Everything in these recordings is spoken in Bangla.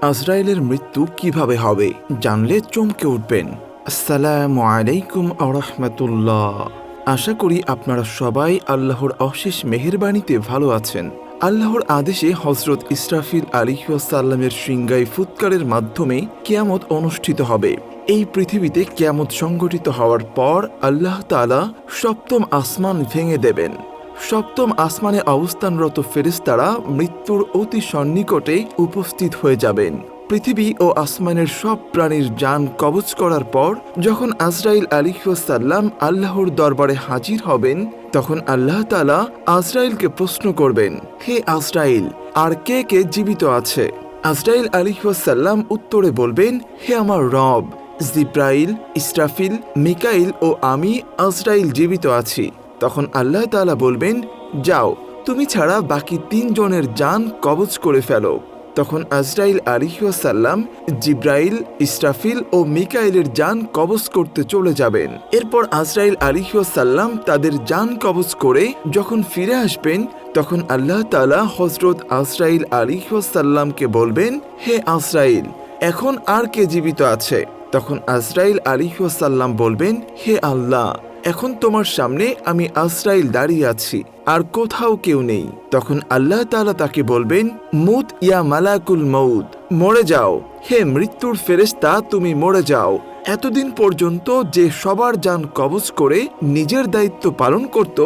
আজরাইলের মৃত্যু কিভাবে হবে জানলে চমকে উঠবেন। আসসালামু আলাইকুম ওয়া রাহমাতুল্লাহ। আশা করি আপনারা সবাই আল্লাহর অশেষ মেহেরবানিতে ভালো আছেন। আল্লাহর আদেশে হযরত ইসরাফিল আলাইহিস সালামের সিংগায় ফুৎকারের মাধ্যমে কিয়ামত অনুষ্ঠিত হবে। এই পৃথিবীতে কিয়ামত সংঘটিত হওয়ার পর আল্লাহ তাআলা সপ্তম আসমান ভেঙে দেবেন। সপ্তম আসমানে অবস্থানরত ফেরেশতারা মৃত্যুর অতি সন্নিকটে উপস্থিত হয়ে যাবেন। পৃথিবী ও আসমানের সব প্রাণীর জান কবজ করার পর যখন আজরাইল আলাইহিস সালাম আল্লাহর দরবারে হাজির হবেন, তখন আল্লাহ তাআলা আজরাইলকে প্রশ্ন করবেন, হে আজরাইল, আর কে কে জীবিত আছে? আজরাইল আলাইহিস সালাম উত্তরে বলবেন, হে আমার রব, জিব্রাইল, ইসরাফিল, মিকাইল ও আমি আজরাইল জীবিত আছি। তখন আল্লাহ তাআলা বলবেন, যাও, তুমি ছাড়া বাকি 3 জনের জান কবজ করে ফেলো। তখন আজরাইল আলাইহিস সালাম জিব্রাইল, ইসরাফিল ও মিকাইলের জান কবজ করতে চলে যাবেন। এরপর আজরাইল আলাইহিস সালাম তাদের জান কবজ করে যখন ফিরে আসবেন, তখন আল্লাহ তাআলা হযরত আজরাইল আলাইহিস সালামকে বলবেন, হে আজরাইল, এখন আর কে জীবিত আছে? তখন আজরাইল আলাইহিস সালাম বলবেন, হে আল্লাহ, এখন তোমার সামনে আমি আজরাইল দাঁড়িয়ে আছি, আর কোথাও কেউ নেই। তখন আল্লাহ তাআলা তাকে বলবেন, মুত ইয়া মালাকুল মউত, মরে যাও, হে মৃত্যুর ফেরেশতা, তুমি মরে যাও। এতদিন পর্যন্ত যে সবার জান কবজ করে নিজের দায়িত্ব পালন করত,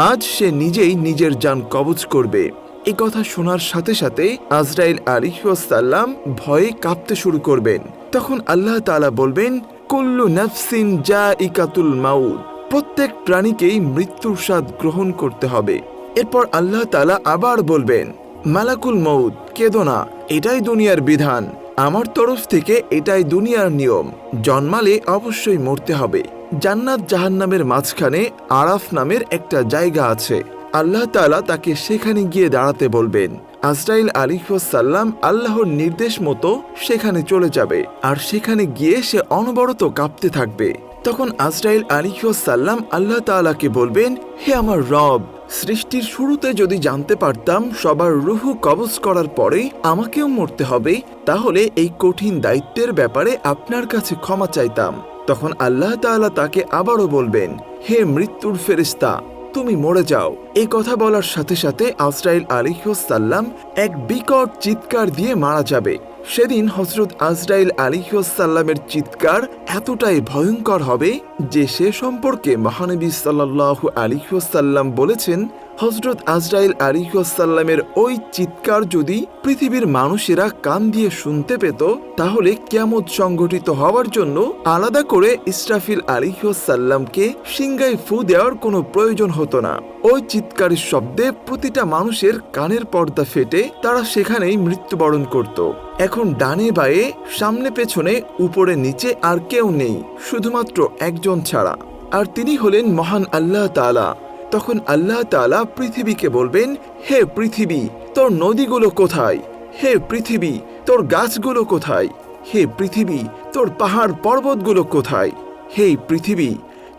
আজ সে নিজেই নিজের জান কবজ করবে। এই কথা শোনার সাথে সাথে আজরাইল আলাইহিস সালাম ভয়ে কাঁপতে শুরু করবেন। তখন আল্লাহ তাআলা বলবেন, কুল্লু নাফসিন জাইকাতুল মাউত, প্রত্যেক প্রাণীকেই মৃত্যুর স্বাদ গ্রহণ করতে হবে। এরপর আল্লাহ তাআলা আবার বলবেন, মালাকুল মউত, কেঁদো না, এটাই দুনিয়ার বিধান, আমার তরফ থেকে এটাই দুনিয়ার নিয়ম, জন্মালে অবশ্যই মরতে হবে। জান্নাত জাহান্নামের মাঝখানে আরাফ নামের একটা জায়গা আছে, আল্লাহ তাআলা তাকে সেখানে গিয়ে দাঁড়াতে বলবেন। আজরাইল আলাইহিস সালাম আল্লাহর নির্দেশ মতো সেখানে চলে যাবে, আর সেখানে গিয়ে সে অনবরত কাঁপতে থাকবে। তখন আজরাইল আলাইহিস সালাম আল্লাহ তাআলাকে বলবেন, হে আমার রব, সৃষ্টির শুরুতে যদি জানতে পারতাম সবার রূহ কবজ করার পরেই আমাকেও মরতে হবে, তাহলে এই কঠিন দায়িত্বের ব্যাপারে আপনার কাছে ক্ষমা চাইতাম। তখন আল্লাহ তাআলা তাকে আবারও বলবেন, হে মৃত্যুর ফেরেশতা, তুমি মরে যাও। এই কথা বলার সাথে সাথে আজরাইল আলাইহিস সালাম এক বিকট চিৎকার দিয়ে মারা যাবে। সেদিন হযরত আজরাইল আলাইহিস সালামের চিৎকার এতটাই ভয়ঙ্কর হবে যে সে সম্পর্কে মহানবী সাল্লাল্লাহু আলাইহি ওয়াসাল্লাম বলেছেন, হযরত আজরাইল আলাইহিস সালামের ওই চিৎকার যদি পৃথিবীর মানুষেরা কান দিয়ে শুনতে পেত, তাহলে কিয়ামত সংঘটিত হওয়ার জন্য আলাদা করে ইসরাফিল আলাইহিস সালামকে সিংগায় ফু দেওয়ার কোনো প্রয়োজন হতো না। ওই চিৎকারের শব্দে প্রতিটা মানুষের কানের পর্দা ফেটে তারা সেখানেই মৃত্যুবরণ করত। এখন ডানে বায়ে, সামনে পেছনে, উপরে নিচে আর কেউ নেই, শুধুমাত্র একজন ছাড়া, আর তিনি হলেন মহান আল্লাহ তাআলা। তখন আল্লাহ তাআলা পৃথিবীকে বলবেন, হে পৃথিবী, তোর নদীগুলো কোথায়? হে পৃথিবী, তোর গাছগুলো কোথায়? হে পৃথিবী, তোর পাহাড় পর্বতগুলো কোথায়? হে পৃথিবী,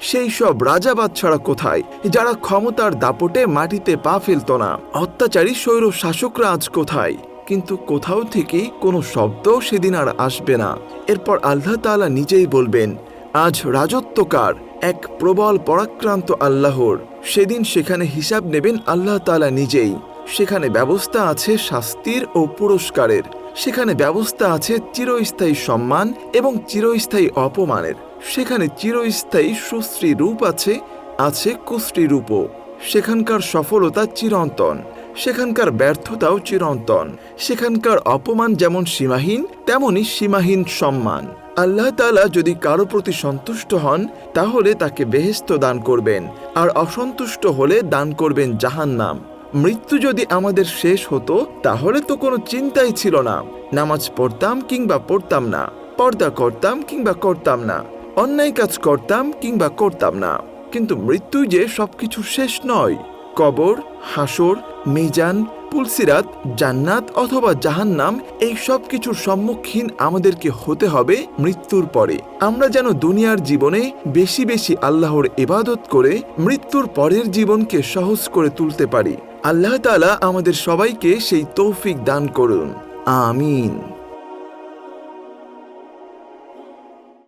সেই সব রাজা বাদশারা কোথায় যারা ক্ষমতার দাপটে মাটিতে পা ফেলত না? অত্যাচারী স্বৈর শাসকরা আজ কোথায়? কিন্তু কোথাও থেকে কোনো শব্দ সেদিন আর আসবে না। এরপর আল্লাহ তাআলা নিজেই বলবেন, আজ রাজত্বকার এক প্রবল পরাক্রান্ত আল্লাহর। সেদিন সেখানে হিসাব নেবেন আল্লাহ তাআলা নিজেই। সেখানে ব্যবস্থা আছে শাস্তির ও পুরস্কারের, সেখানে ব্যবস্থা আছে চিরস্থায়ী সম্মান এবং চিরস্থায়ী অপমানের, সেখানে চিরস্থায়ী সুশ্রী রূপ আছে, আছে কুশ্রী রূপও। সেখানকার সফলতা চিরন্তন, সেখানকার ব্যর্থতাও চিরন্তন। সেখানকার অপমান যেমন সীমাহীন, তেমনি সীমাহীন সম্মান। আল্লাহ তাআলা যদি কারো প্রতি সন্তুষ্ট হন, তাহলে তাকে বেহেশত দান করবেন, আর অসন্তুষ্ট হলে দান করবেন জাহান্নাম। মৃত্যু যদি আমাদের শেষ হতো, তাহলে তো কোনো চিন্তাই ছিল না। নামাজ পড়তাম কিংবা পড়তাম না, পর্দা করতাম কিংবা করতাম না, অন্যায় কাজ করতাম কিংবা করতাম না। কিন্তু মৃত্যু যে সবকিছু শেষ নয়। কবর, হাসর, মিজান, পুলসিরাত, জান্নাত অথবা জাহান্নাম, এই সব কিছুর সম্মুখীন আমাদেরকে হতে হবে মৃত্যুর পরে। আমরা যেন দুনিয়ার জীবনে বেশি বেশি আল্লাহর ইবাদত করে মৃত্যুর পরের জীবনকে সহজ করে তুলতে পারি। আল্লাহ তাআলা আমাদের সবাইকে সেই তৌফিক দান করুন। আমিন।